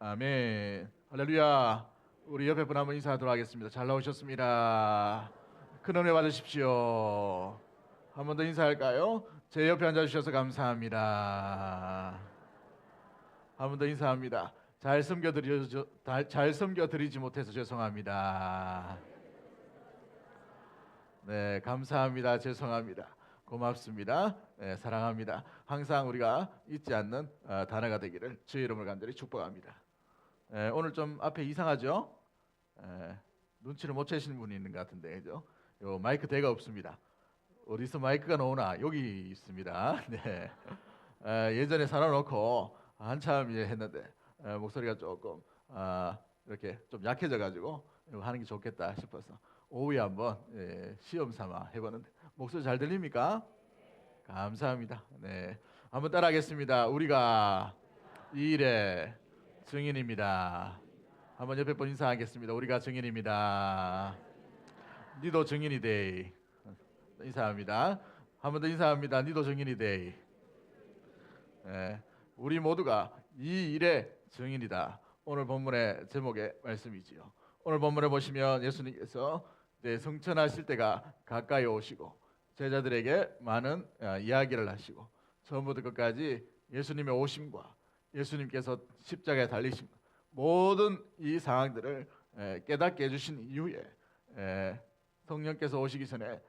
아멘. 할렐루야. 우리 옆에 분 한번 인사하도록 하겠습니다. 잘 나오셨습니다. 큰 은혜 받으십시오. 한 번 더 인사할까요? 제 옆에 앉아주셔서 감사합니다. 한 번 더 인사합니다. 잘 섬겨드리지 못해서 죄송합니다. 네, 감사합니다. 죄송합니다. 고맙습니다. 네, 사랑합니다. 항상 우리가 잊지 않는 단어가 되기를 주의 이름을 간절히 축복합니다. 오늘 좀 앞에 이상하죠? 눈치를 못 채시는 분이 있는 것 같은데, 그죠? 요 마이크 대가 없습니다. 어디서 마이크가 나오나? 여기 있습니다. 네. 예전에 사놔놓고 한참 이제 했는데 목소리가 조금 이렇게 좀 약해져가지고 이거 하는 게 좋겠다 싶어서 오후에 한번 시험 삼아 해보는데 목소리 잘 들립니까? 감사합니다. 네, 한번 따라하겠습니다. 우리가 이 일의 증인입니다. 한번 옆에 분 인사하겠습니다. 우리가 증인입니다. 니도 증인이 돼. 인사합니다. 한번 더 인사합니다. 니도 증인이 돼. 네, 우리 모두가 이 일의 증인이다. 오늘 본문의 제목의 말씀이지요. 오늘 본문에 보시면 예수님께서 성천하실 때가 가까이 오시고 제자들에게 많은 이야기를 하시고 처음부터 끝까지 예수님의 오심과 예수님께서 십자가에 달리심 모든 이 상황들을 깨닫게 해주신 이후에 성령께서 오시기 전에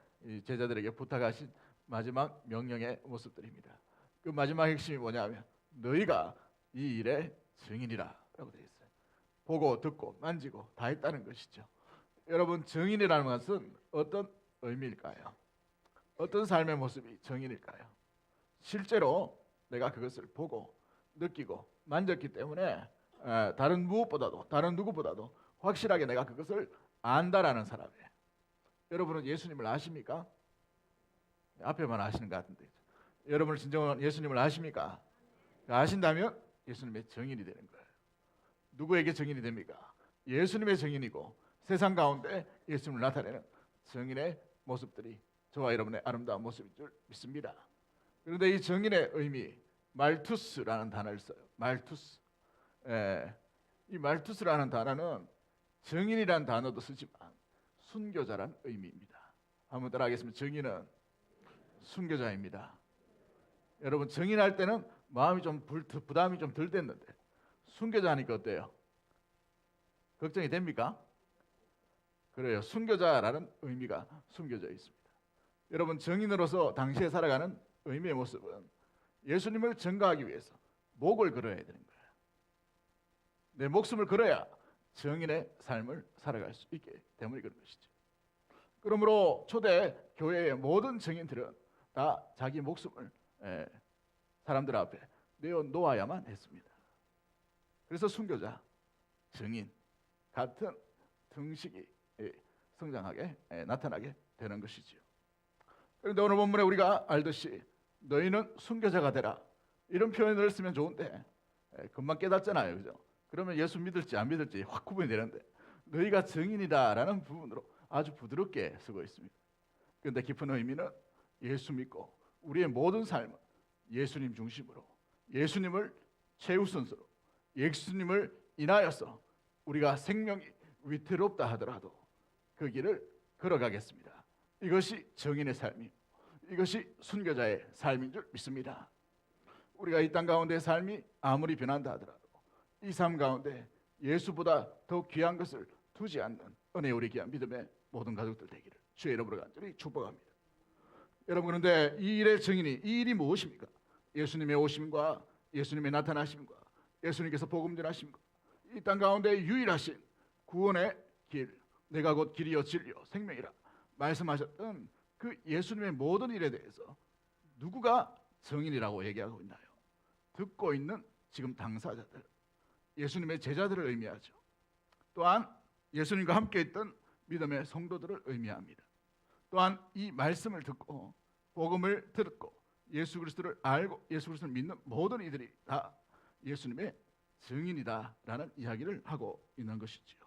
제자들에게 부탁하신 마지막 명령의 모습들입니다. 그 마지막 핵심이 뭐냐면 너희가 이 일의 증인이라 라고 되어 있어요. 보고 듣고 만지고 다 했다는 것이죠. 여러분, 증인이라는 것은 어떤 의미일까요? 어떤 삶의 모습이 증인일까요? 실제로 내가 그것을 보고 느끼고 만졌기 때문에 다른 누구보다도 확실하게 내가 그것을 안다라는 사람이에요. 여러분은 예수님을 아십니까? 앞에만 아시는 것 같은데 여러분 진정한 예수님을 아십니까? 아신다면 예수님의 증인이 되는 거예요. 누구에게 증인이 됩니까? 예수님의 증인이고 세상 가운데 예수님을 나타내는 증인의 모습들이 저와 여러분의 아름다운 모습인 줄 믿습니다. 그런데 이 증인의 의미 말투스라는 단어를 써요. 말투스. 이 말투스라는 단어는 증인이라는 단어도 쓰지만 순교자란 의미입니다. 한번 따라하겠습니다. 증인은 순교자입니다. 여러분, 증인할 때는 마음이 좀 부담이 좀 덜 됐는데 순교자 하니까 어때요? 걱정이 됩니까? 그래요. 순교자라는 의미가 숨겨져 있습니다. 여러분, 증인으로서 당시에 살아가는 의미의 모습은 예수님을 증거하기 위해서 목을 걸어야 되는 거예요. 내 목숨을 걸어야 증인의 삶을 살아갈 수 있기 때문에 그런 것이죠. 그러므로 초대 교회의 모든 증인들은 다 자기 목숨을 사람들 앞에 내어놓아야만 했습니다. 그래서 순교자, 증인 같은 등식이 성장하게 나타나게 되는 것이지요. 그런데 오늘 본문에 우리가 알듯이 너희는 순교자가 되라 이런 표현을 쓰면 좋은데 금방 깨닫잖아요, 그죠? 그러면 예수 믿을지 안 믿을지 확 구분이 되는데 너희가 증인이다라는 부분으로 아주 부드럽게 쓰고 있습니다. 그런데 깊은 의미는 예수 믿고 우리의 모든 삶은 예수님 중심으로 예수님을 최우선으로 예수님을 인하여서 우리가 생명이 위태롭다 하더라도 그 길을 걸어가겠습니다. 이것이 증인의 삶이고 이것이 순교자의 삶인 줄 믿습니다. 우리가 이 땅 가운데의 삶이 아무리 변한다 하더라도 이 삶 가운데 예수보다 더 귀한 것을 두지 않는 은혜 우리 귀한 믿음의 모든 가족들 되기를 주의 이름으로 간절히 축복합니다. 여러분, 그런데 이 일의 증인이 이 일이 무엇입니까? 예수님의 오심과 예수님의 나타나심과 예수님께서 복음 전하심과 이 땅 가운데 유일하신 구원의 길, 내가 곧 길이요 진리요 생명이라 말씀하셨던 그 예수님의 모든 일에 대해서 누구가 증인이라고 얘기하고 있나요? 듣고 있는 지금 당사자들, 예수님의 제자들을 의미하죠. 또한 예수님과 함께 있던 믿음의 성도들을 의미합니다. 또한 이 말씀을 듣고 복음을 듣고 예수 그리스도를 알고 예수 그리스도를 믿는 모든 이들이 다 예수님의 증인이다라는 이야기를 하고 있는 것이지요.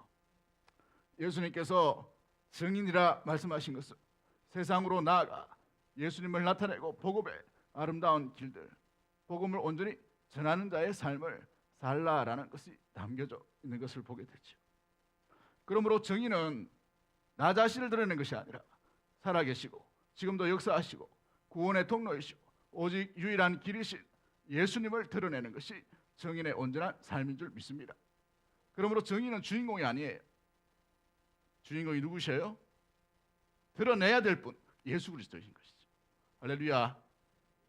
예수님께서 증인이라 말씀하신 것은 세상으로 나아가 예수님을 나타내고 복음의 아름다운 길들, 복음을 온전히 전하는 자의 삶을 살라라는 것이 담겨져 있는 것을 보게 되죠. 그러므로 정의는 나 자신을 드러내는 것이 아니라 살아계시고 지금도 역사하시고 구원의 통로이시고 오직 유일한 길이신 예수님을 드러내는 것이 정인의 온전한 삶인 줄 믿습니다. 그러므로 정의는 주인공이 아니에요. 주인공이 누구셔요? 드러내야 될 분, 예수 그리스도이신 것이죠. 할렐루야.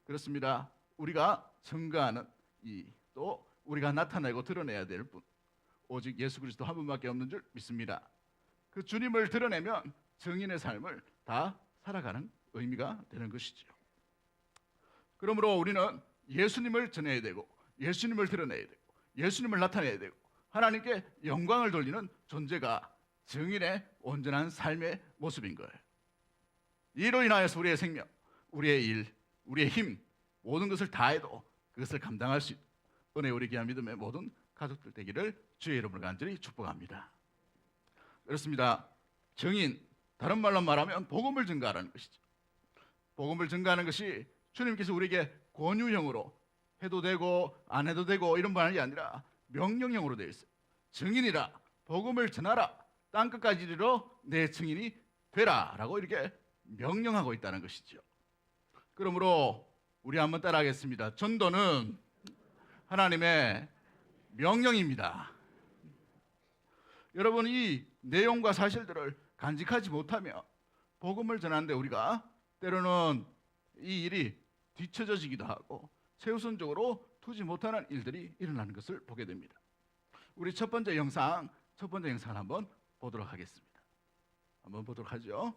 그렇습니다. 우리가 증거하는 또 우리가 나타내고 드러내야 될 분, 오직 예수 그리스도 한 분밖에 없는 줄 믿습니다. 그 주님을 드러내면 정인의 삶을 다 살아가는 의미가 되는 것이죠. 그러므로 우리는 예수님을 전해야 되고 예수님을 드러내야 되고 예수님을 나타내야 되고 하나님께 영광을 돌리는 존재가 정인의 온전한 삶의 모습인 거예요. 이로 인하여서 우리의 생명, 우리의 일, 우리의 힘, 모든 것을 다해도 그것을 감당할 수 있는 은혜 우리 귀한 믿음의 모든 가족들 되기를 주의 이름으로 간절히 축복합니다. 그렇습니다. 정인, 다른 말로 말하면 복음을 증거하라는 것이죠. 복음을 증거하는 것이 주님께서 우리에게 권유형으로 해도 되고 안 해도 되고 이런 말이 아니라 명령형으로 되어 있어요. 증인이라, 복음을 전하라, 땅끝까지 이르러 내 증인이 되라 라고 이렇게 명령하고 있다는 것이죠. 그러므로 우리 한번 따라하겠습니다. 전도는 하나님의 명령입니다. 여러분, 이 내용과 사실들을 간직하지 못하면 복음을 전하는데 우리가 때로는 이 일이 뒤처져지기도 하고 최우선적으로 두지 못하는 일들이 일어나는 것을 보게 됩니다. 우리 첫 번째 영상을 한번 보도록 하겠습니다. 한번 보도록 하죠.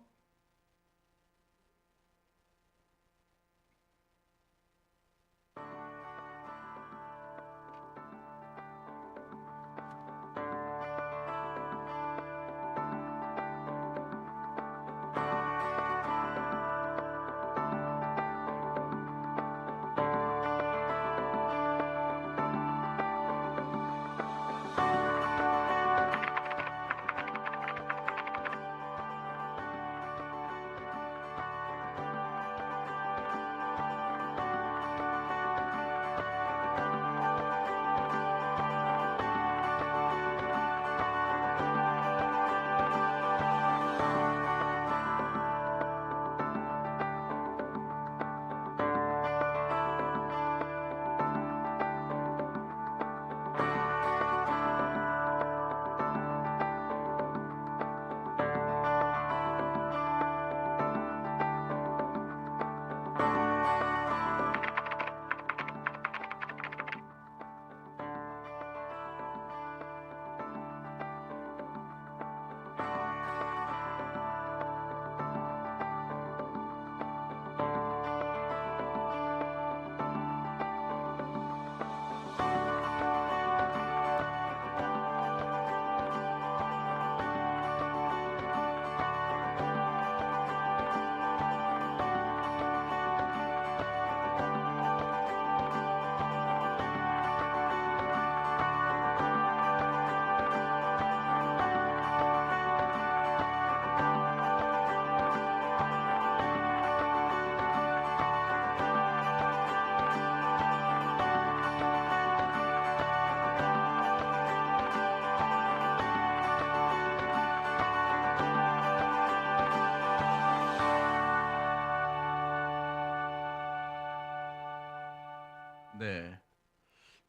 네,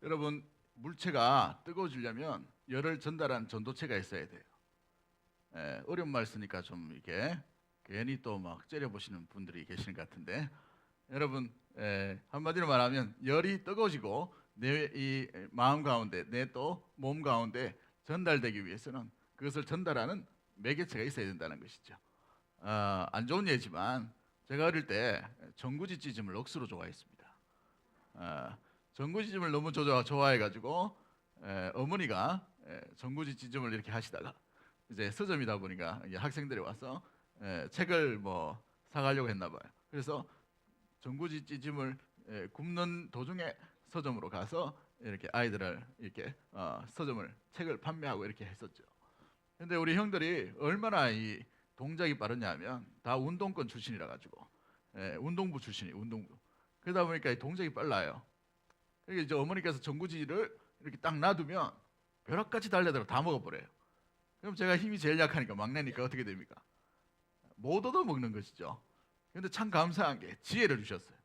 여러분, 물체가 뜨거워지려면 열을 전달하는 전도체가 있어야 돼요. 어려운 말 쓰니까 좀 이렇게 괜히 또 막 째려보시는 분들이 계시는 것 같은데, 여러분, 한마디로 말하면 열이 뜨거워지고 내 이 마음 가운데, 내 또 몸 가운데 전달되기 위해서는 그것을 전달하는 매개체가 있어야 된다는 것이죠. 안 좋은 예지만 제가 어릴 때 전구지 찢음을 억수로 좋아했습니다. 전구지 찢음을 너무 좋아해가지고 어머니가 전구지 찢음을 이렇게 하시다가 이제 서점이다 보니까 이제 학생들이 와서 책을 뭐 사가려고 했나 봐요. 그래서 전구지 찢음을 굽는 도중에 서점으로 가서 이렇게 아이들을 이렇게 서점을 책을 판매하고 이렇게 했었죠. 근데 우리 형들이 얼마나 이 동작이 빠르냐면 다 운동권 출신이라 가지고 운동부 출신이 운동부. 그러다 보니까 이 동작이 빨라요. 그러니까 이제 어머니께서 전구지를 이렇게 딱 놔두면 벼락같이 달려들어 다 먹어버려요. 그럼 제가 힘이 제일 약하니까 막내니까 어떻게 됩니까? 못 얻어먹는 것이죠. 그런데 참 감사한 게 지혜를 주셨어요.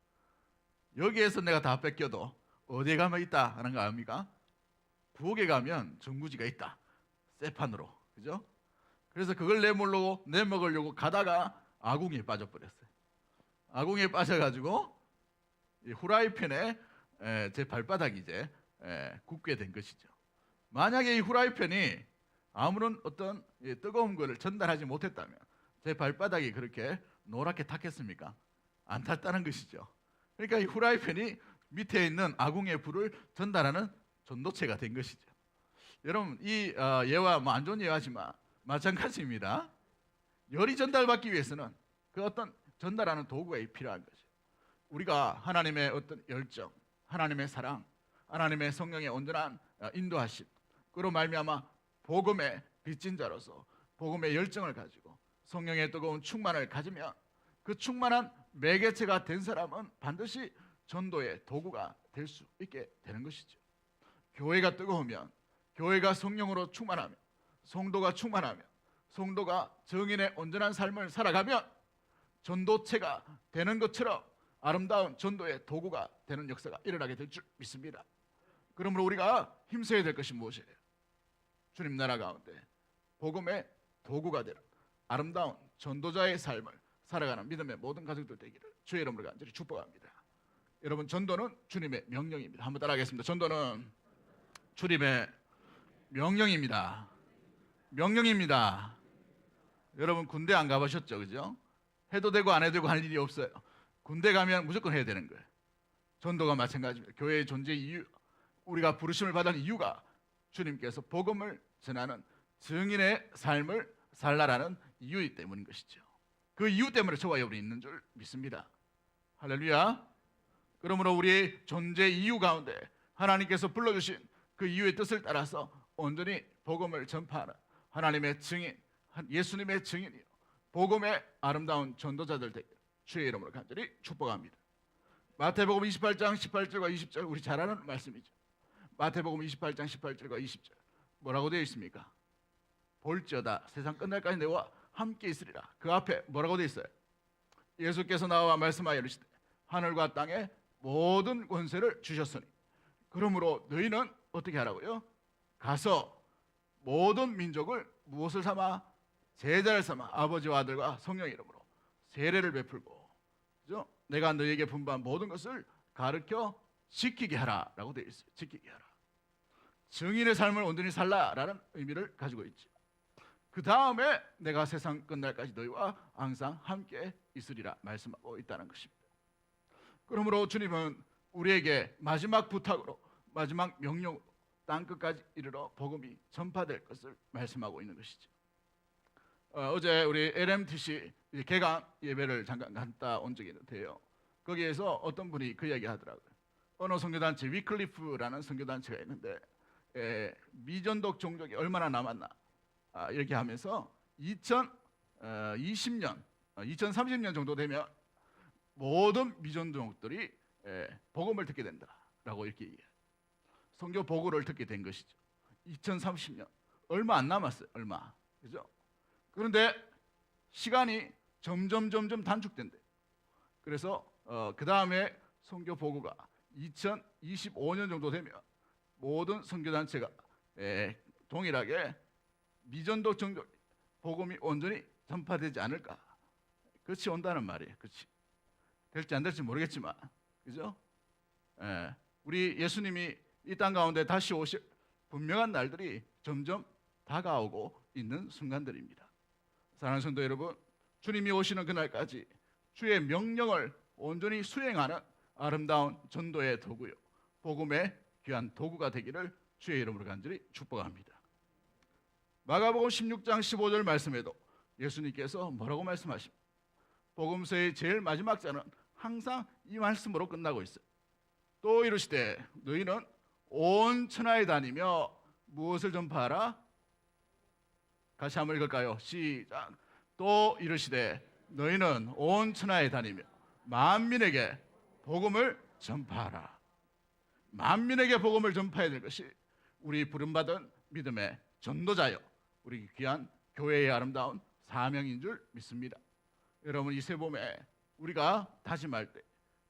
여기에서 내가 다 뺏겨도 어디에 가면 있다 하는 거 압니까? 부엌에 가면 전구지가 있다. 쇠판으로. 그죠? 그래서 그걸 내먹으려고 가다가 아궁이에 빠져버렸어요. 아궁이에 빠져가지고 이 후라이팬에 제 발바닥이 이제 굽게 된 것이죠. 만약에 이 후라이팬이 아무런 어떤 뜨거운 것을 전달하지 못했다면 제 발바닥이 그렇게 노랗게 탔겠습니까? 안 탔다는 것이죠. 그러니까 이 후라이팬이 밑에 있는 아궁이의 불을 전달하는 전도체가 된 것이죠. 여러분 이 예화 뭐 안 좋은 예화지만 마찬가지입니다. 열이 전달받기 위해서는 그 어떤 전달하는 도구가 필요한 거죠. 우리가 하나님의 어떤 열정, 하나님의 사랑, 하나님의 성령의 온전한 인도하심, 그로 말미암아 복음의 빚진 자로서 복음의 열정을 가지고 성령의 뜨거운 충만을 가지면 그 충만한 매개체가 된 사람은 반드시 전도의 도구가 될 수 있게 되는 것이죠. 교회가 뜨거우면, 교회가 성령으로 충만하면, 성도가 충만하면, 성도가 정인의 온전한 삶을 살아가면 전도체가 되는 것처럼 아름다운 전도의 도구가 되는 역사가 일어나게 될 줄 믿습니다. 그러므로 우리가 힘써야 될 것이 무엇이에요? 주님 나라 가운데 복음의 도구가 되는 아름다운 전도자의 삶을 살아가는 믿음의 모든 가족들 되기를 주의 이름으로 간절히 축복합니다. 여러분 전도는 주님의 명령입니다. 한번 따라하겠습니다. 전도는 주님의 명령입니다. 명령입니다. 여러분 군대 안 가보셨죠? 그죠? 해도 되고 안 해도 되고 할 일이 없어요. 군대 가면 무조건 해야 되는 거예요. 전도가 마찬가지입니다. 교회의 존재 이유, 우리가 부르심을 받은 이유가 주님께서 복음을 전하는 증인의 삶을 살라라는 이유이기 때문인 것이죠. 그 이유 때문에 저와 여러분이 있는 줄 믿습니다. 할렐루야. 그러므로 우리의 존재 이유 가운데 하나님께서 불러주신 그 이유의 뜻을 따라서 온전히 복음을 전파하는 하나님의 증인, 예수님의 증인이요 복음의 아름다운 전도자들 되길 주의 이름으로 간절히 축복합니다. 마태복음 28장 18절과 20절 우리 잘 아는 말씀이죠. 마태복음 28장 18절과 20절 뭐라고 되어 있습니까? 볼지어다 세상 끝날까지 내와 함께 있으리라. 그 앞에 뭐라고 되어 있어요? 예수께서 나와 말씀하여 이르시되 하늘과 땅에 모든 권세를 주셨으니 그러므로 너희는 어떻게 하라고요? 가서 모든 민족을 무엇을 삼아? 제자를 삼아 아버지와 아들과 성령의 이름으로 세례를 베풀고, 그죠? 내가 너희에게 분부한 모든 것을 가르쳐 지키게 하라라고 되어 있어요. 지키게 하라. 증인의 삶을 온전히 살라라는 의미를 가지고 있죠. 그 다음에 내가 세상 끝날까지 너희와 항상 함께 있으리라 말씀하고 있다는 것입니다. 그러므로 주님은 우리에게 마지막 부탁으로 마지막 명령으로 땅끝까지 이르러 복음이 전파될 것을 말씀하고 있는 것이죠. 어제 우리 LMTC 개강 예배를 잠깐 갔다 온 적이 있는데요. 거기에서 어떤 분이 그 이야기 하더라고요. 어느 선교단체 위클리프라는 선교단체가 있는데 미전독 종족이 얼마나 남았나 이렇게 하면서 2020년, 2030년 정도 되면 모든 미전독들이 복음을 듣게 된다라고 이렇게 얘기해요. 선교 보고를 듣게 된 것이죠. 2030년 얼마 안 남았어요. 얼마, 그죠? 그런데 시간이 점점 단축된대. 그래서 그 다음에 선교 보고가 2025년 정도 되면 모든 선교단체가 동일하게 미전도 정도 복음이 온전히 전파되지 않을까? 그렇지 온다는 말이에요. 그렇지. 될지 안 될지 모르겠지만, 그죠? 우리 예수님이 이 땅 가운데 다시 오실 분명한 날들이 점점 다가오고 있는 순간들입니다. 사랑하는 성도 여러분, 주님이 오시는 그날까지 주의 명령을 온전히 수행하는 아름다운 전도의 도구요, 복음의 귀한 도구가 되기를 주의 이름으로 간절히 축복합니다. 마가복음 16장 15절 말씀에도 예수님께서 뭐라고 말씀하십니까? 복음서의 제일 마지막 자는 항상 이 말씀으로 끝나고 있어요. 또 이르시되 너희는 온 천하에 다니며 무엇을 전파하라? 같이 한번 읽을까요? 시작. 또 이르시되 너희는 온 천하에 다니며 만민에게 복음을 전파하라. 만민에게 복음을 전파해야 될 것이 우리 부름받은 믿음의 전도자요, 우리 귀한 교회의 아름다운 사명인 줄 믿습니다. 여러분, 이 새 봄에 우리가 다짐할 때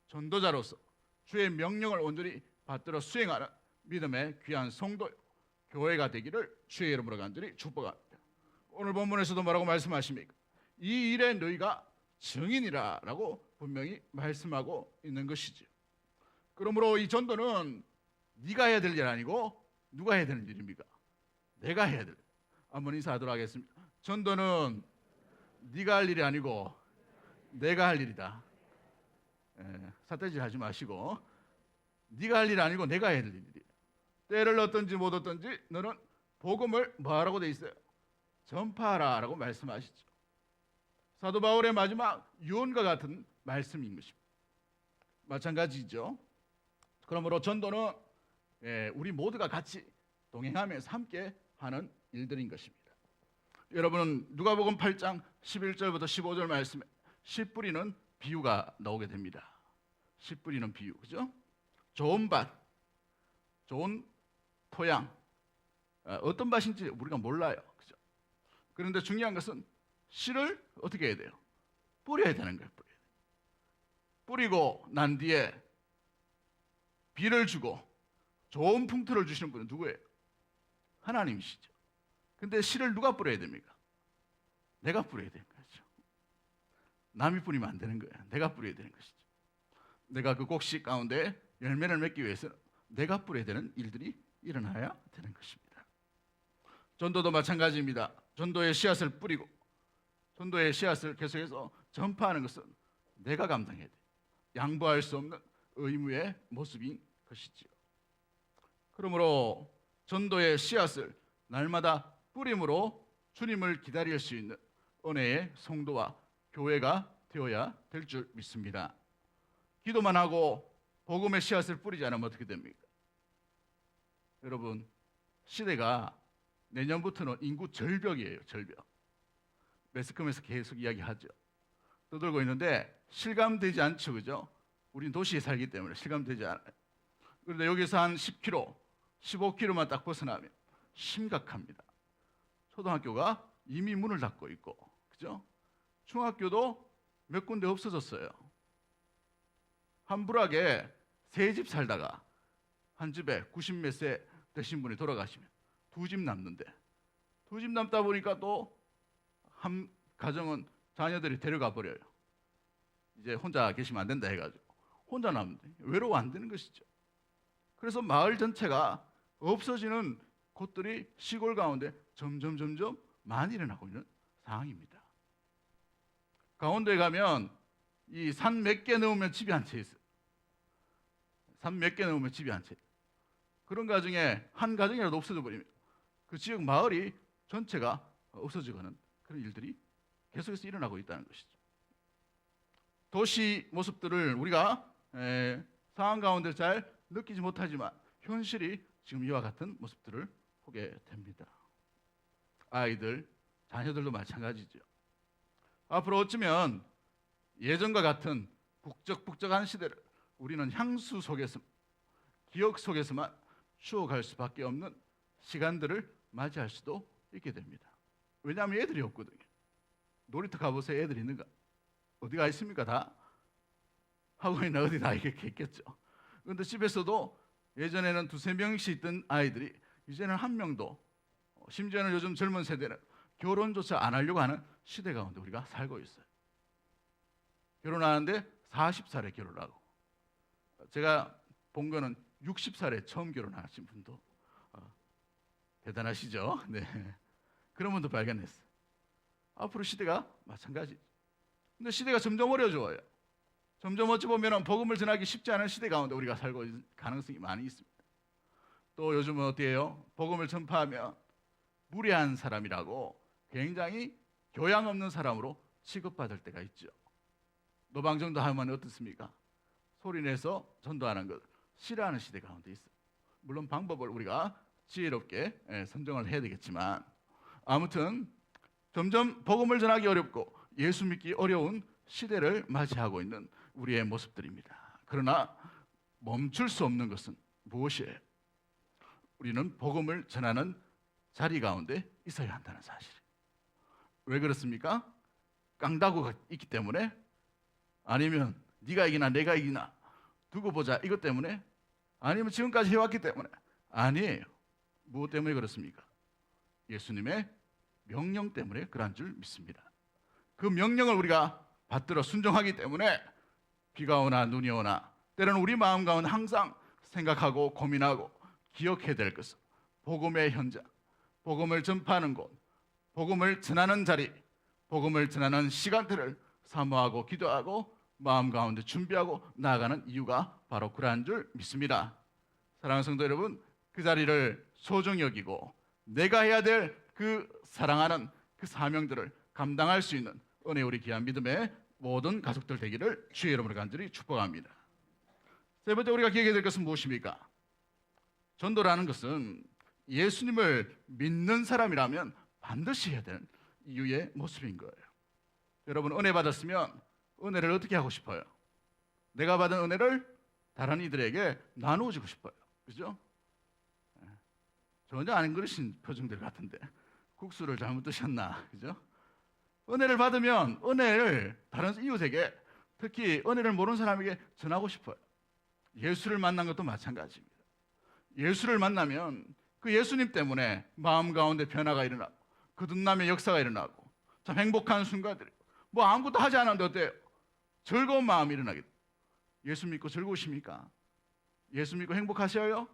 전도자로서 주의 명령을 온전히 받들어 수행하는 믿음의 귀한 성도 교회가 되기를 주의 이름으로 간절히 축복합니다. 오늘 본문에서도 뭐라고 말씀하십니까? 이 일에 너희가 증인이라라고 분명히 말씀하고 있는 것이죠. 그러므로 이 전도는 네가 해야 될 일 아니고 누가 해야 되는 일입니까? 내가 해야 될 일. 한번 인사하도록 하겠습니다. 전도는 네가 할 일이 아니고 내가 할 일이다. 삿대질 하지 마시고, 네가 할 일이 아니고 내가 해야 될 일이에요. 때를 얻든지 못 얻든지 너는 복음을 뭐하라고 돼 있어요? 전파하라라고 말씀하시죠. 사도 바울의 마지막 유언과 같은 말씀인 것입니다. 마찬가지죠. 그러므로 전도는 우리 모두가 같이 동행하면서 함께 하는 일들인 것입니다. 여러분은 누가복음 8장 11절부터 15절 말씀에 씨 뿌리는 비유가 나오게 됩니다. 씨 뿌리는 비유, 그죠? 좋은 밭, 좋은 토양, 어떤 밭인지 우리가 몰라요, 그죠? 그런데 중요한 것은 씨를 어떻게 해야 돼요? 뿌려야 되는 거예요. 뿌리고 난 뒤에 비를 주고 좋은 풍토를 주시는 분은 누구예요? 하나님이시죠. 근데 씨를 누가 뿌려야 됩니까? 내가 뿌려야 되는 거죠. 남이 뿌리면 안 되는 거예요. 내가 뿌려야 되는 것이죠. 내가 그 곡식 가운데 열매를 맺기 위해서는 내가 뿌려야 되는 일들이 일어나야 되는 것입니다. 전도도 마찬가지입니다. 전도의 씨앗을 뿌리고 전도의 씨앗을 계속해서 전파하는 것은 내가 감당해야 돼요. 양보할 수 없는 의무의 모습인 것이지요. 그러므로 전도의 씨앗을 날마다 뿌림으로 주님을 기다릴 수 있는 은혜의 성도와 교회가 되어야 될 줄 믿습니다. 기도만 하고 복음의 씨앗을 뿌리지 않으면 어떻게 됩니까? 여러분, 시대가 내년부터는 인구 절벽이에요. 절벽. 매스컴에서 계속 이야기하죠. 떠들고 있는데 실감되지 않죠, 그죠? 우린 도시에 살기 때문에 실감되지 않아요. 그런데 여기서 한 10km, 15km만 딱 벗어나면 심각합니다. 초등학교가 이미 문을 닫고 있고, 그죠? 중학교도 몇 군데 없어졌어요. 한 부락에 세 집 살다가 한 집에 90몇 세 되신 분이 돌아가시면 두 집 남는데, 두 집 남다 보니까 또 한 가정은 자녀들이 데려가 버려요. 이제 혼자 계시면 안 된다 해가지고 혼자 남는데 외로워 안 되는 것이죠. 그래서 마을 전체가 없어지는 곳들이 시골 가운데 점점 많이 일어나고 있는 상황입니다. 강원도에 가면 이 산 몇 개 넘으면 집이 한 채 있어요. 산 몇 개 넘으면 집이 한 채. 그런 가정에 한 가정이라도 없어져 버리면 그 지역 마을이 전체가 없어지고는 그런 일들이 계속해서 일어나고 있다는 것이죠. 도시 모습들을 우리가 상황 가운데 잘 느끼지 못하지만 현실이 지금 이와 같은 모습들을 보게 됩니다. 아이들, 자녀들도 마찬가지죠. 앞으로 어쩌면 예전과 같은 북적북적한 시대를 우리는 향수 속에서, 기억 속에서만 추억할 수밖에 없는 시간들을 맞이할 수도 있게 됩니다. 왜냐하면 애들이 없거든요. 놀이터 가보세요. 애들이 있는가? 어디가 있습니까? 다 학원이나 어디 다 이렇게 있겠죠. 그런데 집에서도 예전에는 두세 명씩 있던 아이들이 이제는 한 명도, 심지어는 요즘 젊은 세대는 결혼조차 안 하려고 하는 시대 가운데 우리가 살고 있어요. 결혼하는데 40살에 결혼하고, 제가 본 거는 60살에 처음 결혼하신 분도 대단하시죠. 네. 그런 분도 발견했어요. 앞으로 시대가 마찬가지. 근데 시대가 점점 어려워져요. 점점 어찌 보면 복음을 전하기 쉽지 않은 시대 가운데 우리가 살고 있는 가능성이 많이 있습니다. 또 요즘은 어때요? 복음을 전파하면 무례한 사람이라고 굉장히 교양 없는 사람으로 취급받을 때가 있죠. 노방정도 하면 어떻습니까? 소리내서 전도하는 것 싫어하는 시대 가운데 있어요. 물론 방법을 우리가 지혜롭게 선정을 해야 되겠지만, 아무튼 점점 복음을 전하기 어렵고 예수 믿기 어려운 시대를 맞이하고 있는 우리의 모습들입니다. 그러나 멈출 수 없는 것은 무엇이에요? 우리는 복음을 전하는 자리 가운데 있어야 한다는 사실. 왜 그렇습니까? 깡다구가 있기 때문에? 아니면 네가 이기나 내가 이기나 두고 보자 이것 때문에? 아니면 지금까지 해왔기 때문에? 아니에요. 무엇 때문에 그렇습니까? 예수님의 명령 때문에 그러한 줄 믿습니다. 그 명령을 우리가 받들어 순종하기 때문에 비가 오나 눈이 오나 때로는 우리 마음 가운데 항상 생각하고 고민하고 기억해야 될 것은 복음의 현장, 복음을 전파하는 곳, 복음을 전하는 자리, 복음을 전하는 시간들을 사모하고 기도하고 마음 가운데 준비하고 나아가는 이유가 바로 그러한 줄 믿습니다. 사랑하는 성도 여러분, 그 자리를 소중히 여기고 내가 해야 될 그 사랑하는 그 사명들을 감당할 수 있는 은혜 우리 귀한 믿음의 모든 가족들 되기를 주의 이름으로 간절히 축복합니다. 세 번째 우리가 기억해야 될 것은 무엇입니까? 전도라는 것은 예수님을 믿는 사람이라면 반드시 해야 되는 이유의 모습인 거예요. 여러분 은혜 받았으면 은혜를 어떻게 하고 싶어요? 내가 받은 은혜를 다른 이들에게 나누어 주고 싶어요. 그죠? 전혀 안 그러신 표정들 같은데 국수를 잘못 드셨나? 그죠? 은혜를 받으면 은혜를 다른 이웃에게, 특히 은혜를 모르는 사람에게 전하고 싶어요. 예수를 만난 것도 마찬가지입니다. 예수를 만나면 그 예수님 때문에 마음 가운데 변화가 일어나고 거듭남의 역사가 일어나고 참 행복한 순간들이, 뭐 아무것도 하지 않았는데 어때요? 즐거운 마음이 일어나게 돼요. 예수 믿고 즐거우십니까? 예수 믿고 행복하셔요?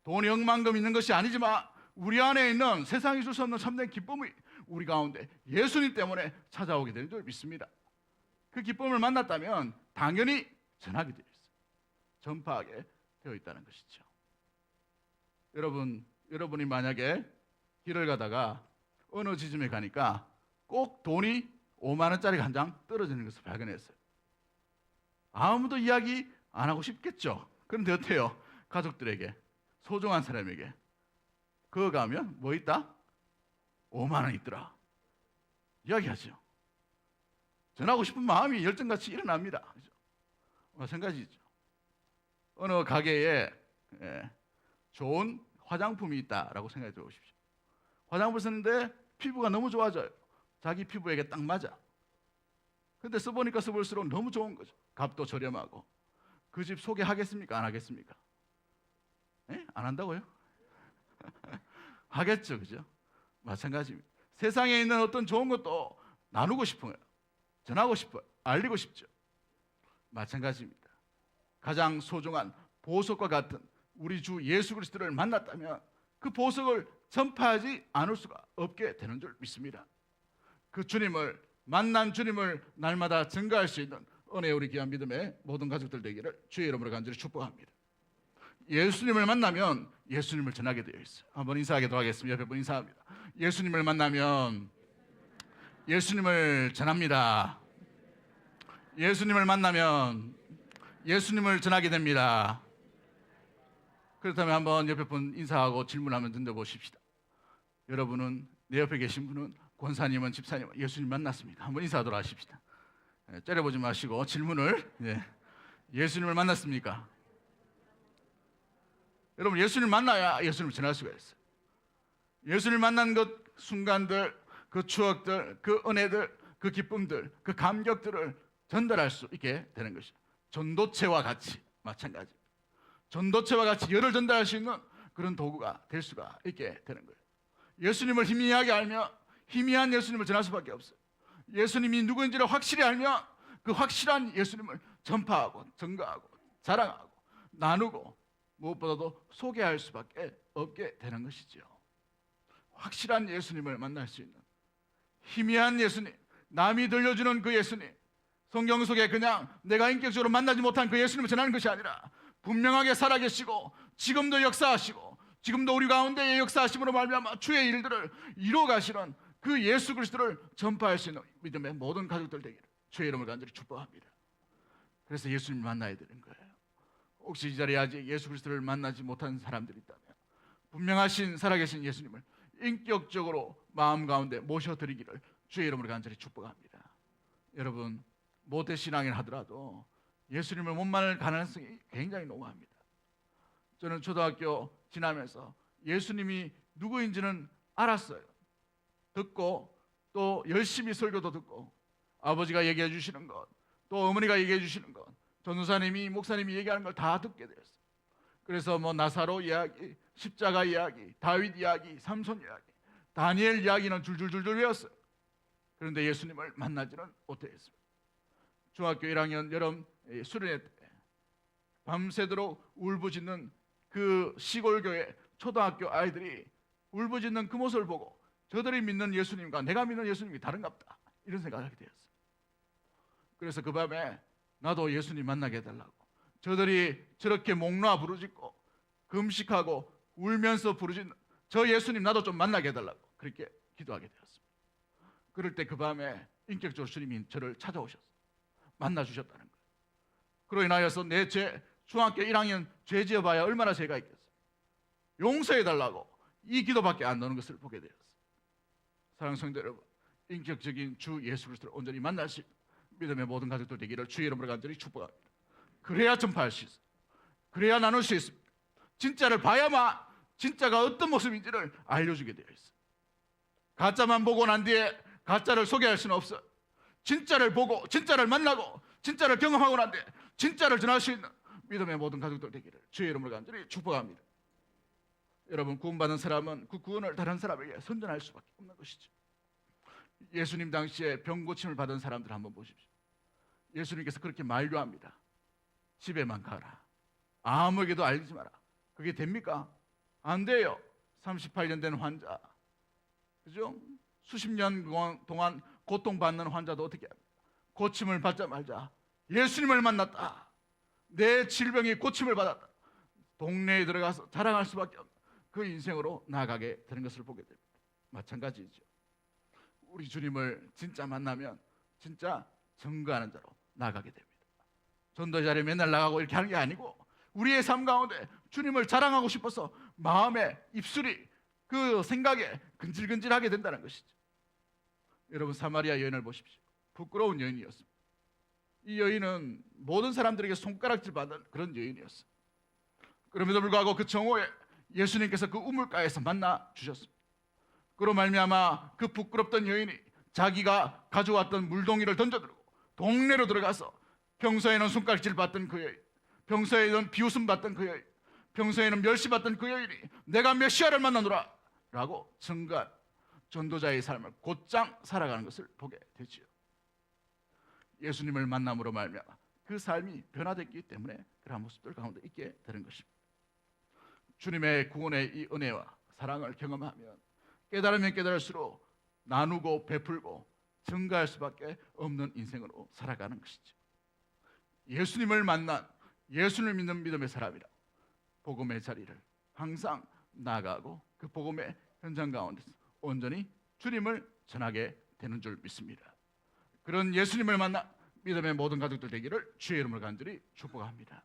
돈이 억만금 있는 것이 아니지만 우리 안에 있는 세상이 줄 수 없는 참된 기쁨이 우리 가운데 예수님 때문에 찾아오게 되는 줄 믿습니다. 그 기쁨을 만났다면 당연히 전하게 되어 있어요. 전파하게 되어 있다는 것이죠. 여러분이 만약에 길을 가다가 어느 지점에 가니까 꼭 돈이 5만 원짜리가 한 장 떨어지는 것을 발견했어요. 아무도 이야기 안 하고 싶겠죠. 그런데 어때요? 가족들에게, 소중한 사람에게 그거 가면 뭐 있다? 5만 원 있더라. 이야기하죠. 전하고 싶은 마음이 열정같이 일어납니다. 그죠? 마찬가지죠. 어느 가게에 좋은 화장품이 있다라고 생각해 보십시오. 화장품을 쓰는데 피부가 너무 좋아져요. 자기 피부에게 딱 맞아. 근데 써보니까 써볼수록 너무 좋은 거죠. 값도 저렴하고. 그 집 소개하겠습니까? 안 하겠습니까? 안 한다고요? 하겠죠, 그죠? 마찬가지입니다. 세상에 있는 어떤 좋은 것도 나누고 싶어요. 전하고 싶어요. 알리고 싶죠. 마찬가지입니다. 가장 소중한 보석과 같은 우리 주 예수 그리스도를 만났다면 그 보석을 전파하지 않을 수가 없게 되는 줄 믿습니다. 그 주님을, 만난 주님을 날마다 증거할 수 있는 은혜 우리 귀한 믿음의 모든 가족들 되기를 주의 이름으로 간절히 축복합니다. 예수님을 만나면 예수님을 전하게 되어 있어요. 한번 인사하기도 하겠습니다. 옆에 분 인사합니다. 예수님을 만나면 예수님을 전합니다. 예수님을 만나면 예수님을 전하게 됩니다. 그렇다면 한번 옆에 분 인사하고 질문하면 던져보십시다. 여러분은, 내 옆에 계신 분은, 권사님은, 집사님은 예수님 만났습니까? 한번 인사하도록 하십시다. 째려보지 마시고 질문을, 예수님을 만났습니까? 여러분, 예수님을 만나야 예수님을 전할 수가 있어요. 예수님을 만난 그 순간들, 그 추억들, 그 은혜들, 그 기쁨들, 그 감격들을 전달할 수 있게 되는 것이죠. 전도체와 같이 마찬가지. 전도체와 같이 열을 전달할 수 있는 그런 도구가 될 수가 있게 되는 거예요. 예수님을 희미하게 알면 희미한 예수님을 전할 수밖에 없어요. 예수님이 누구인지를 확실히 알면 그 확실한 예수님을 전파하고 증거하고 자랑하고 나누고 무엇보다도 소개할 수밖에 없게 되는 것이죠. 확실한 예수님을 만날 수 있는 희미한 예수님, 남이 들려주는 그 예수님, 성경 속에 그냥 내가 인격적으로 만나지 못한 그 예수님을 전하는 것이 아니라 분명하게 살아계시고 지금도 역사하시고 지금도 우리 가운데의 역사하심으로 말미암아 주의 일들을 이루어 가시는 그 예수 그리스도를 전파할 수 있는 믿음의 모든 가족들 되기를 주의 이름을 간절히 축복합니다. 그래서 예수님을 만나야 되는 거예요. 혹시 이 자리에 아직 예수 그리스도를 만나지 못한 사람들이 있다면 분명하신 살아계신 예수님을 인격적으로 마음 가운데 모셔드리기를 주의 이름으로 간절히 축복합니다. 여러분, 모태신앙이라 하더라도 예수님을 못 만날 가능성이 굉장히 농후합니다. 저는 초등학교 지나면서 예수님이 누구인지는 알았어요. 듣고 또 열심히 설교도 듣고 아버지가 얘기해 주시는 것, 또 어머니가 얘기해 주시는 것, 전도사님이 목사님이 얘기하는 걸 다 듣게 되었어요. 그래서 뭐 나사로 이야기, 십자가 이야기, 다윗 이야기, 삼손 이야기, 다니엘 이야기는 줄줄줄줄 외웠어요. 그런데 예수님을 만나지는 못했습니다. 중학교 1학년 여름 수련회 때 밤새도록 울부짖는 그 시골 교회 초등학교 아이들이 울부짖는 그 모습을 보고 저들이 믿는 예수님과 내가 믿는 예수님이 다른갑다, 이런 생각을 하게 되었어요. 그래서 그 밤에 나도 예수님 만나게 해달라고, 저들이 저렇게 목 놓아 부르짖고 금식하고 울면서 부르짖는 저 예수님 나도 좀 만나게 해달라고 그렇게 기도하게 되었습니다. 그럴 때 그 밤에 인격적으로 주님이 저를 찾아오셨어요. 만나주셨다는 거예요. 그로 인하여서 내 죄, 중학교 1학년 죄 지어봐야 얼마나 죄가 있겠어요. 용서해달라고 이 기도밖에 안 나오는 것을 보게 되었어요. 사랑하는 성도 여러분, 인격적인 주 예수 그리스도를 온전히 만날 수 있는 믿음의 모든 가족들 되기를 주의 이름으로 간절히 축복합니다. 그래야 전파할 수 있어요. 그래야 나눌 수 있습니다. 진짜를 봐야만 진짜가 어떤 모습인지를 알려주게 되어 있어요. 가짜만 보고 난 뒤에 가짜를 소개할 수는 없어요. 진짜를 보고 진짜를 만나고 진짜를 경험하고 난 뒤에 진짜를 전할 수 있는 믿음의 모든 가족들 되기를 주의 이름으로 간절히 축복합니다. 여러분, 구원받은 사람은 그 구원을 다른 사람에게 선전할 수밖에 없는 것이죠. 예수님 당시에 병 고침을 받은 사람들 한번 보십시오. 예수님께서 그렇게 만류합니다. 집에만 가라. 아무에게도 알리지 마라. 그게 됩니까? 안 돼요. 38년 된 환자, 그죠? 수십 년 동안 고통받는 환자도 어떻게 합니까? 고침을 받자마자 예수님을 만났다, 내 질병이 고침을 받았다, 동네에 들어가서 자랑할 수밖에 없는 그 인생으로 나아가게 되는 것을 보게 됩니다. 마찬가지죠. 우리 주님을 진짜 만나면 진짜 증거하는 자로 나아가게 됩니다. 전도 자리에 맨날 나가고 이렇게 하는 게 아니고 우리의 삶 가운데 주님을 자랑하고 싶어서 마음에 입술이 그 생각에 근질근질하게 된다는 것이죠. 여러분, 사마리아 여인을 보십시오. 부끄러운 여인이었습니다. 이 여인은 모든 사람들에게 손가락질 받는 그런 여인이었어요. 그럼에도 불구하고 그 정오에 예수님께서 그 우물가에서 만나 주셨습니다. 그로 말미암아 그 부끄럽던 여인이 자기가 가져왔던 물동이를 던져들고 동네로 들어가서 평소에는 손가락질 받던 그 여인, 평소에는 비웃음 받던 그 여인, 평소에는 멸시받던 그 여인이 내가 메시아를 만나노라 라고 증거한 전도자의 삶을 곧장 살아가는 것을 보게 되지요. 예수님을 만남으로 말미암아 그 삶이 변화됐기 때문에 그러한 모습들 가운데 있게 되는 것입니다. 주님의 구원의 이 은혜와 사랑을 경험하면 깨달으면 깨달을수록 나누고 베풀고 증가할 수밖에 없는 인생으로 살아가는 것이죠. 예수님을 만난, 예수를 믿는 믿음의 사람이라 복음의 자리를 항상 나아가고 그 복음의 현장 가운데서 온전히 주님을 전하게 되는 줄 믿습니다. 그런 예수님을 만나 믿음의 모든 가족들 되기를 주의 이름으로 간절히 축복합니다.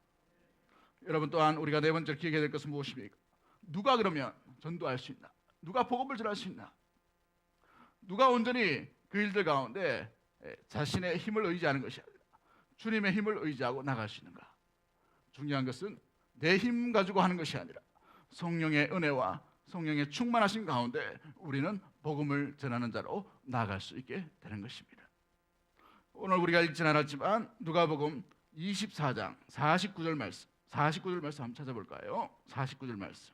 여러분, 또한 우리가 네 번째로 기억해야 될 것은 무엇입니까? 누가 그러면 전도할 수 있나? 누가 복음을 전할 수 있나? 누가 온전히 그 일들 가운데 자신의 힘을 의지하는 것이 아니라 주님의 힘을 의지하고 나갈 수 있는가? 중요한 것은 내 힘 가지고 하는 것이 아니라 성령의 은혜와 성령의 충만하심 가운데 우리는 복음을 전하는 자로 나아갈 수 있게 되는 것입니다. 오늘 우리가 읽진 않았지만 누가복음 24장 49절 말씀, 49절 말씀 한번 찾아볼까요? 49절 말씀.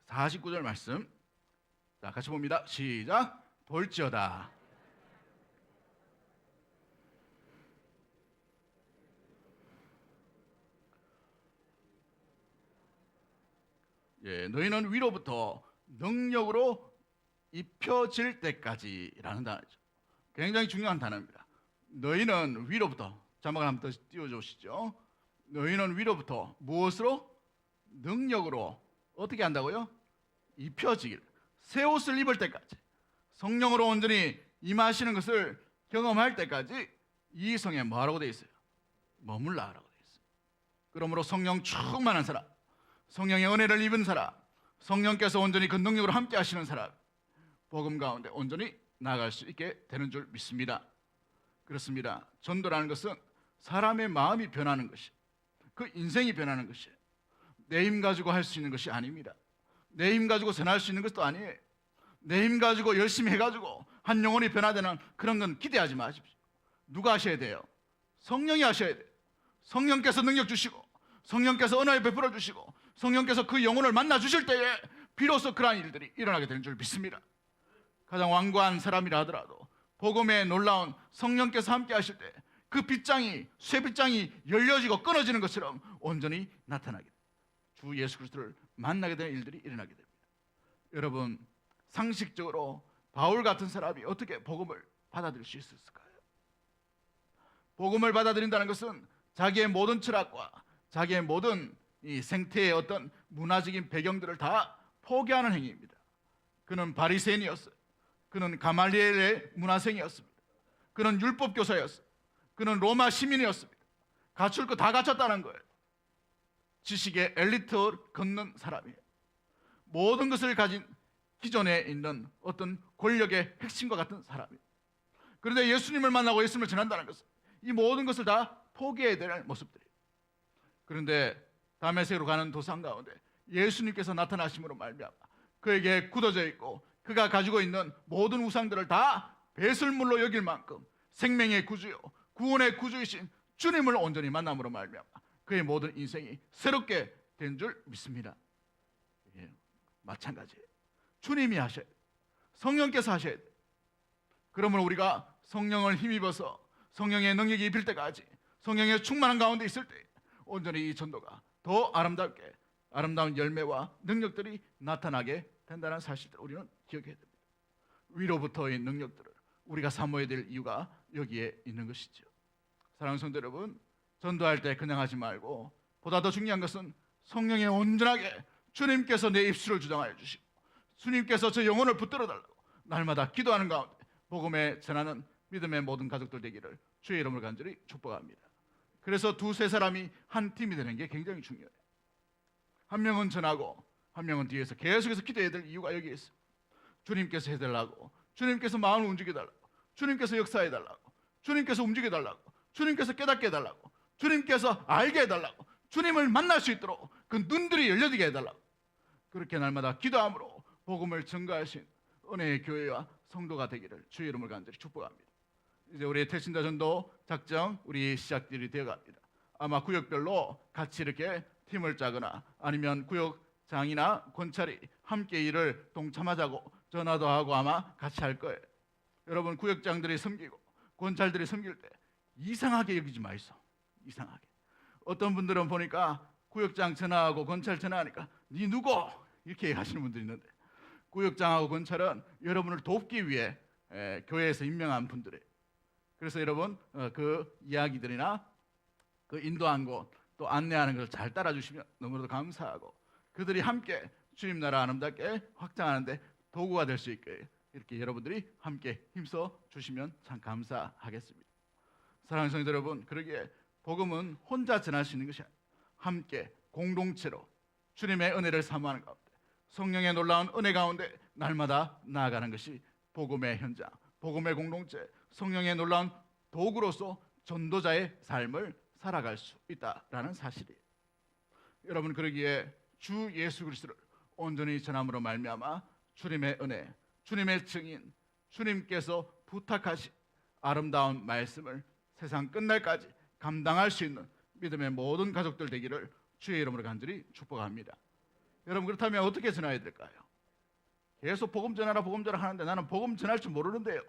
49절 말씀. 자, 같이 봅니다. 시작. 볼지어다. 너희는 위로부터 능력으로 입혀질 때까지라는 단어죠. 굉장히 중요한 단어입니다. 너희는 위로부터, 자막을 한번 더 띄워주시죠. 너희는 위로부터 무엇으로? 능력으로 어떻게 한다고요? 입혀지길, 새 옷을 입을 때까지, 성령으로 온전히 임하시는 것을 경험할 때까지 이 성에 뭐하라고 되어 있어요? 머물라라고 되어 있어요. 그러므로 성령 충만한 사람, 성령의 은혜를 입은 사람, 성령께서 온전히 그 능력으로 함께 하시는 사람, 복음 가운데 온전히 나아갈 수 있게 되는 줄 믿습니다. 그렇습니다. 전도라는 것은 사람의 마음이 변하는 것이, 그 인생이 변하는 것이 내 힘 가지고 할 수 있는 것이 아닙니다. 내 힘 가지고 선할 수 있는 것도 아니에요. 내 힘 가지고 열심히 해가지고 한 영혼이 변화되는 그런 건 기대하지 마십시오. 누가 하셔야 돼요? 성령이 하셔야 돼요. 성령께서 능력 주시고, 성령께서 은혜 베풀어 주시고, 성령께서 그 영혼을 만나 주실 때에 비로소 그러한 일들이 일어나게 되는 줄 믿습니다. 가장 완고한 사람이라 하더라도 복음의 놀라운 성령께서 함께 하실 때 그 빗장이, 쇠빗장이 열려지고 끊어지는 것처럼 온전히 나타나게 됩니다. 주 예수 그리스도를 만나게 되는 일들이 일어나게 됩니다. 여러분, 상식적으로 바울 같은 사람이 어떻게 복음을 받아들일 수 있었을까요? 복음을 받아들인다는 것은 자기의 모든 철학과 자기의 모든 이 생태의 어떤 문화적인 배경들을 다 포기하는 행위입니다. 그는 바리새인이었어요. 그는 가말리엘의 문화생이었습니다. 그는 율법 교사였어요. 그는 로마 시민이었습니다. 갖출 거 다 갖췄다는 거예요. 지식의 엘리트를 걷는 사람이에요. 모든 것을 가진 기존에 있는 어떤 권력의 핵심과 같은 사람이에요. 그런데 예수님을 만나고 예수님을 전한다는 것은 이 모든 것을 다 포기해야 되는 모습들이에요. 그런데 다메섹으로 가는 도상 가운데 예수님께서 나타나심으로 말미암아 그에게 굳어져 있고 그가 가지고 있는 모든 우상들을 다 배설물로 여길 만큼 생명의 구주요 구원의 구주이신 주님을 온전히 만남으로 말미암아 그의 모든 인생이 새롭게 된 줄 믿습니다. 예, 마찬가지예요. 주님이 하셔야 돼요. 성령께서 하셔야 돼요. 그러므로 우리가 성령을 힘입어서 성령의 능력이 입힐 때까지 성령의 충만한 가운데 있을 때 온전히 이 전도가 더 아름답게 아름다운 열매와 능력들이 나타나게 된다는 사실을 우리는 기억해야 됩니다. 위로부터의 능력들을 우리가 사모해야 될 이유가 여기에 있는 것이죠. 사랑하는 성도 여러분, 전도할 때 그냥 하지 말고 보다 더 중요한 것은 성령에 온전하게 주님께서 내 입술을 주장하여 주시고 주님께서 저 영혼을 붙들어 달라고 날마다 기도하는 가운데 복음에 전하는 믿음의 모든 가족들 되기를 주의 이름을 간절히 축복합니다. 그래서 두세 사람이 한 팀이 되는 게 굉장히 중요해요. 한 명은 전하고 한 명은 뒤에서 계속해서 기도해야 될 이유가 여기에 있습니다. 주님께서 해달라고, 주님께서 마음을 움직여달라고, 주님께서 역사해달라고, 주님께서 움직여달라고, 주님께서 깨닫게 해달라고, 주님께서 알게 해달라고, 주님을 만날 수 있도록 그 눈들이 열려지게 해달라고, 그렇게 날마다 기도함으로 복음을 증거하신 은혜의 교회와 성도가 되기를 주의 이름을 간절히 축복합니다. 이제 우리 태신자 전도 작정 우리 시작들이 되어갑니다. 아마 구역별로 같이 이렇게 팀을 짜거나 아니면 구역장이나 권찰이 함께 일을 동참하자고 전화도 하고 아마 같이 할 거예요. 여러분, 구역장들이 섬기고 권찰들이 섬길 때 이상하게 여기지 마이소. 이상하게. 어떤 분들은 보니까 구역장 전화하고 권찰 전화하니까 니 누구? 이렇게 하시는 분들이 있는데 구역장하고 권찰은 여러분을 돕기 위해 교회에서 임명한 분들이에요. 그래서 여러분 그 이야기들이나 그 인도한 곳 또 안내하는 것을 잘 따라주시면 너무나도 감사하고 그들이 함께 주님 나라 아름답게 확장하는데 도구가 될 수 있게 이렇게 여러분들이 함께 힘써 주시면 참 감사하겠습니다. 사랑하는 성도 여러분, 그러기에 복음은 혼자 전할 수 있는 것이 아니라 함께 공동체로 주님의 은혜를 사모하는 가운데 성령의 놀라운 은혜 가운데 날마다 나아가는 것이 복음의 현장, 복음의 공동체, 성령의 놀라운 도구로서 전도자의 삶을 살아갈 수 있다라는 사실이에요. 여러분, 그러기에 주 예수 그리스도를 온전히 전함으로 말미암아 주님의 은혜, 주님의 증인, 주님께서 부탁하신 아름다운 말씀을 세상 끝날까지 감당할 수 있는 믿음의 모든 가족들 되기를 주의 이름으로 간절히 축복합니다. 여러분, 그렇다면 어떻게 전해야 될까요? 계속 복음 전하라 복음 전하라 하는데 나는 복음 전할 줄 모르는데요.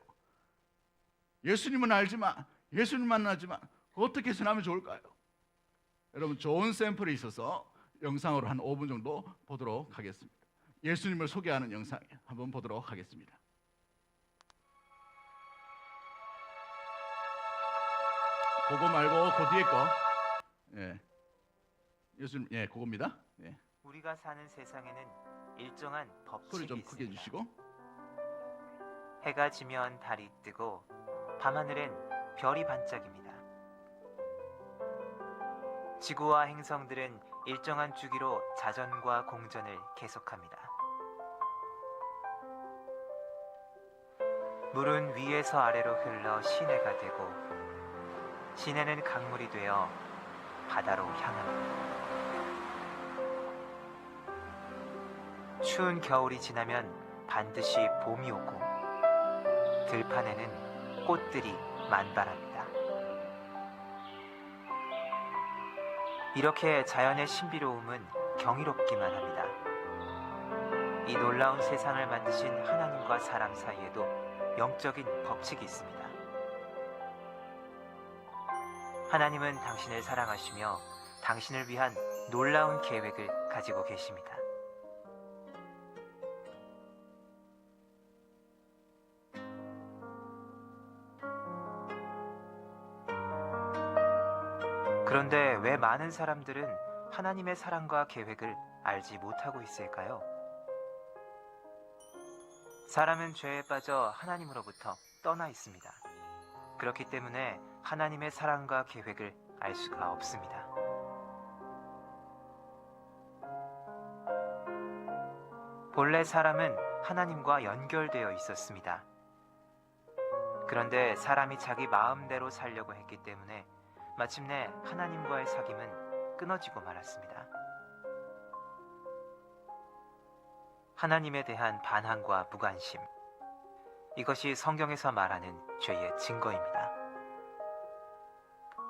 예수님은 알지만 예수님 만나지만 어떻게 전하면 좋을까요? 여러분, 좋은 샘플이 있어서 영상으로 한 5분 정도 보도록 하겠습니다. 예수님을 소개하는 영상 한번 보도록 하겠습니다. 그거 말고 그 뒤에 거, 예수님, 그겁니다. 우리가 사는 세상에는 일정한 법칙이 소리 좀 크게 있습니다. 해주시고. 해가 지면 달이 뜨고 밤하늘엔 별이 반짝입니다. 지구와 행성들은 일정한 주기로 자전과 공전을 계속합니다. 물은 위에서 아래로 흘러 시내가 되고 시내는 강물이 되어 바다로 향합니다. 추운 겨울이 지나면 반드시 봄이 오고 들판에는 꽃들이 만발합니다. 이렇게 자연의 신비로움은 경이롭기만 합니다. 이 놀라운 세상을 만드신 하나님과 사람 사이에도 영적인 법칙이 있습니다. 하나님은 당신을 사랑하시며 당신을 위한 놀라운 계획을 가지고 계십니다. 그런데 왜 많은 사람들은 하나님의 사랑과 계획을 알지 못하고 있을까요? 사람은 죄에 빠져 하나님으로부터 떠나 있습니다. 그렇기 때문에 하나님의 사랑과 계획을 알 수가 없습니다. 본래 사람은 하나님과 연결되어 있었습니다. 그런데 사람이 자기 마음대로 살려고 했기 때문에 마침내 하나님과의 사귐은 끊어지고 말았습니다. 하나님에 대한 반항과 무관심, 이것이 성경에서 말하는 죄의 증거입니다.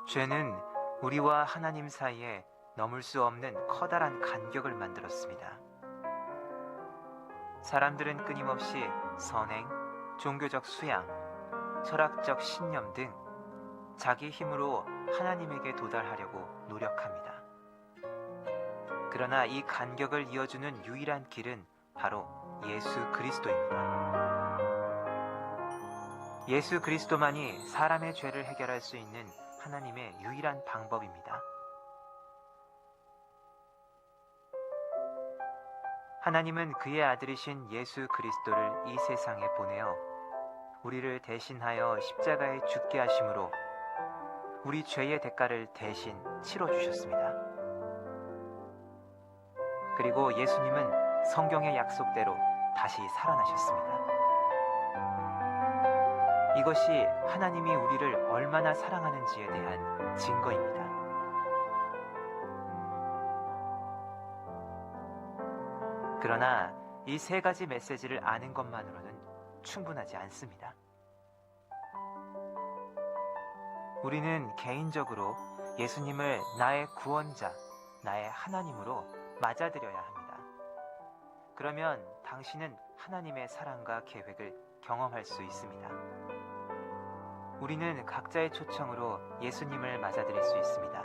죄는 우리와 하나님 사이에 넘을 수 없는 커다란 간격을 만들었습니다. 사람들은 끊임없이 선행, 종교적 수양, 철학적 신념 등 자기 힘으로 하나님에게 도달하려고 노력합니다. 그러나 이 간격을 이어주는 유일한 길은 바로 예수 그리스도입니다. 예수 그리스도만이 사람의 죄를 해결할 수 있는 하나님의 유일한 방법입니다. 하나님은 그의 아들이신 예수 그리스도를 이 세상에 보내어 우리를 대신하여 십자가에 죽게 하심으로 우리 죄의 대가를 대신 치러주셨습니다. 그리고 예수님은 성경의 약속대로 다시 살아나셨습니다. 이것이 하나님이 우리를 얼마나 사랑하는지에 대한 증거입니다. 그러나 이 세 가지 메시지를 아는 것만으로는 충분하지 않습니다. 우리는 개인적으로 예수님을 나의 구원자, 나의 하나님으로 맞아들여야 합니다. 그러면 당신은 하나님의 사랑과 계획을 경험할 수 있습니다. 우리는 각자의 초청으로 예수님을 맞아들일 수 있습니다.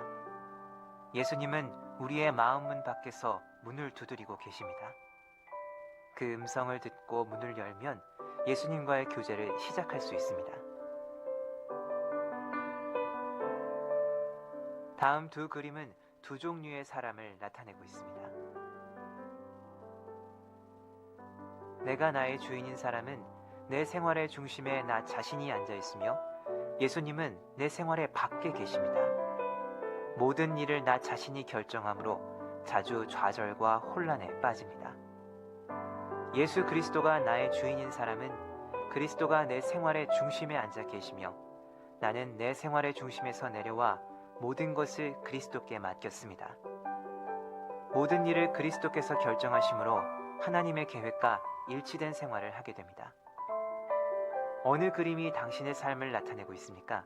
예수님은 우리의 마음문 밖에서 문을 두드리고 계십니다. 그 음성을 듣고 문을 열면 예수님과의 교제를 시작할 수 있습니다. 다음 두 그림은 두 종류의 사람을 나타내고 있습니다. 내가 나의 주인인 사람은 내 생활의 중심에 나 자신이 앉아 있으며 예수님은 내 생활의 밖에 계십니다. 모든 일을 나 자신이 결정하므로 자주 좌절과 혼란에 빠집니다. 예수 그리스도가 나의 주인인 사람은 그리스도가 내 생활의 중심에 앉아 계시며 나는 내 생활의 중심에서 내려와 모든 것을 그리스도께 맡겼습니다. 모든 일을 그리스도께서 결정하심으로 하나님의 계획과 일치된 생활을 하게 됩니다. 어느 그림이 당신의 삶을 나타내고 있습니까?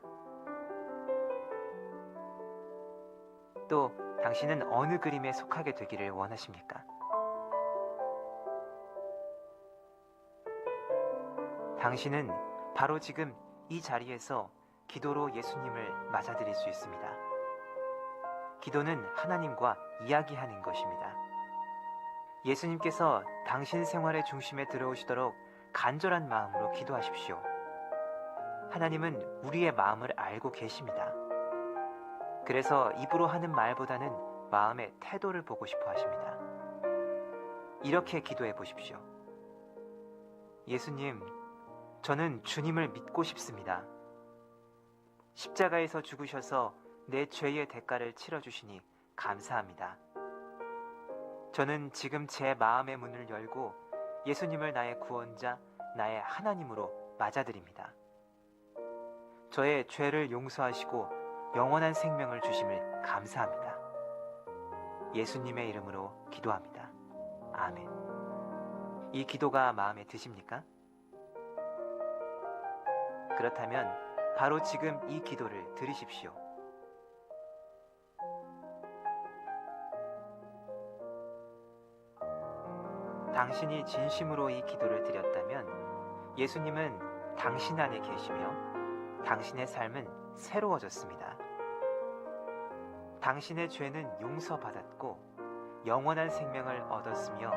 또 당신은 어느 그림에 속하게 되기를 원하십니까? 당신은 바로 지금 이 자리에서 기도로 예수님을 맞아들일 수 있습니다. 기도는 하나님과 이야기하는 것입니다. 예수님께서 당신 생활의 중심에 들어오시도록 간절한 마음으로 기도하십시오. 하나님은 우리의 마음을 알고 계십니다. 그래서 입으로 하는 말보다는 마음의 태도를 보고 싶어 하십니다. 이렇게 기도해 보십시오. 예수님, 저는 주님을 믿고 싶습니다. 십자가에서 죽으셔서 내 죄의 대가를 치러주시니 감사합니다. 저는 지금 제 마음의 문을 열고 예수님을 나의 구원자, 나의 하나님으로 맞아들입니다. 저의 죄를 용서하시고 영원한 생명을 주심을 감사합니다. 예수님의 이름으로 기도합니다. 아멘. 이 기도가 마음에 드십니까? 그렇다면 바로 지금 이 기도를 드리십시오. 당신이 진심으로 이 기도를 드렸다면 예수님은 당신 안에 계시며 당신의 삶은 새로워졌습니다. 당신의 죄는 용서받았고 영원한 생명을 얻었으며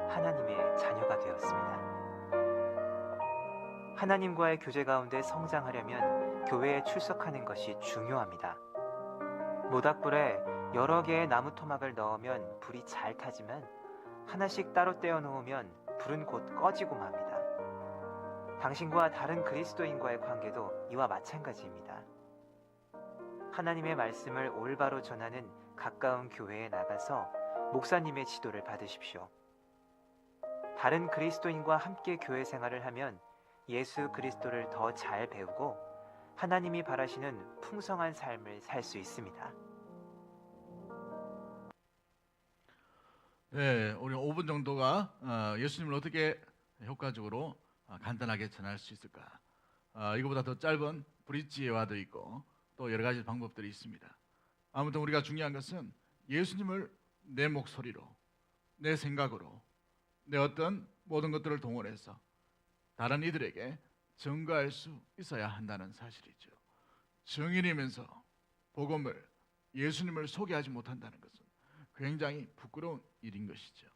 하나님의 자녀가 되었습니다. 하나님과의 교제 가운데 성장하려면 교회에 출석하는 것이 중요합니다. 모닥불에 여러 개의 나무 토막을 넣으면 불이 잘 타지만 하나씩 따로 떼어 놓으면 불은 곧 꺼지고 맙니다. 당신과 다른 그리스도인과의 관계도 이와 마찬가지입니다. 하나님의 말씀을 올바로 전하는 가까운 교회에 나가서 목사님의 지도를 받으십시오. 다른 그리스도인과 함께 교회 생활을 하면 예수 그리스도를 더 잘 배우고 하나님이 바라시는 풍성한 삶을 살 수 있습니다. 네, 우리 5분 정도가 예수님을 어떻게 효과적으로 간단하게 전할 수 있을까? 이거보다 더 짧은 브릿지 예화도 있고 또 여러 가지 방법들이 있습니다. 아무튼 우리가 중요한 것은 예수님을 내 목소리로, 내 생각으로, 내 어떤 모든 것들을 동원해서 다른 이들에게 증거할 수 있어야 한다는 사실이죠. 증인이면서 복음을, 예수님을 소개하지 못한다는 것은 굉장히 부끄러운 일인 것이죠.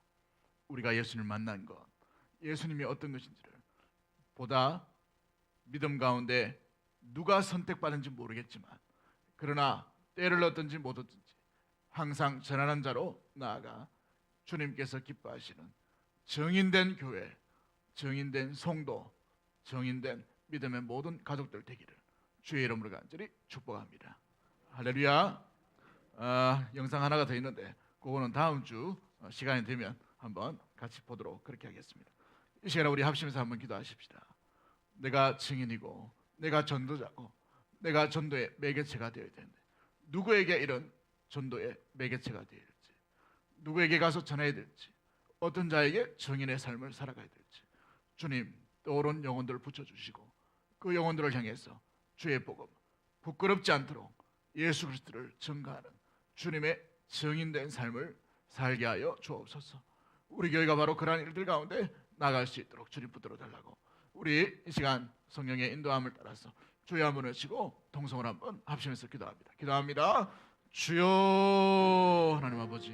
우리가 예수님을 만난 것, 예수님이 어떤 것인지를 보다 믿음 가운데 누가 선택받은지 모르겠지만 그러나 때를 얻든지 못 얻든지 항상 전하는 자로 나아가 주님께서 기뻐하시는 정인된 교회, 정인된 성도, 정인된 믿음의 모든 가족들 되기를 주의 이름으로 간절히 축복합니다. 할렐루야. 영상 하나가 더 있는데 그거는 다음 주 시간이 되면 한번 같이 보도록 그렇게 하겠습니다. 이 시간에 우리 합심해서 한번 기도하십시다. 내가 증인이고 내가 전도자고 내가 전도의 매개체가 되어야 되는데 누구에게 이런 전도의 매개체가 되어야 될지, 누구에게 가서 전해야 될지, 어떤 자에게 증인의 삶을 살아가야 될지 주님 떠오른 영혼들을 붙여주시고 그 영혼들을 향해서 주의 복음 부끄럽지 않도록 예수 그리스도를 증거하는 주님의 증인된 삶을 살게 하여 주옵소서. 우리 교회가 바로 그러한 일들 가운데 나갈 수 있도록 주님 붙들어 달라고 우리 이 시간 성령의 인도함을 따라서 주여 한번 외치고 통성을 한번 합심해서 기도합니다. 주여 하나님 아버지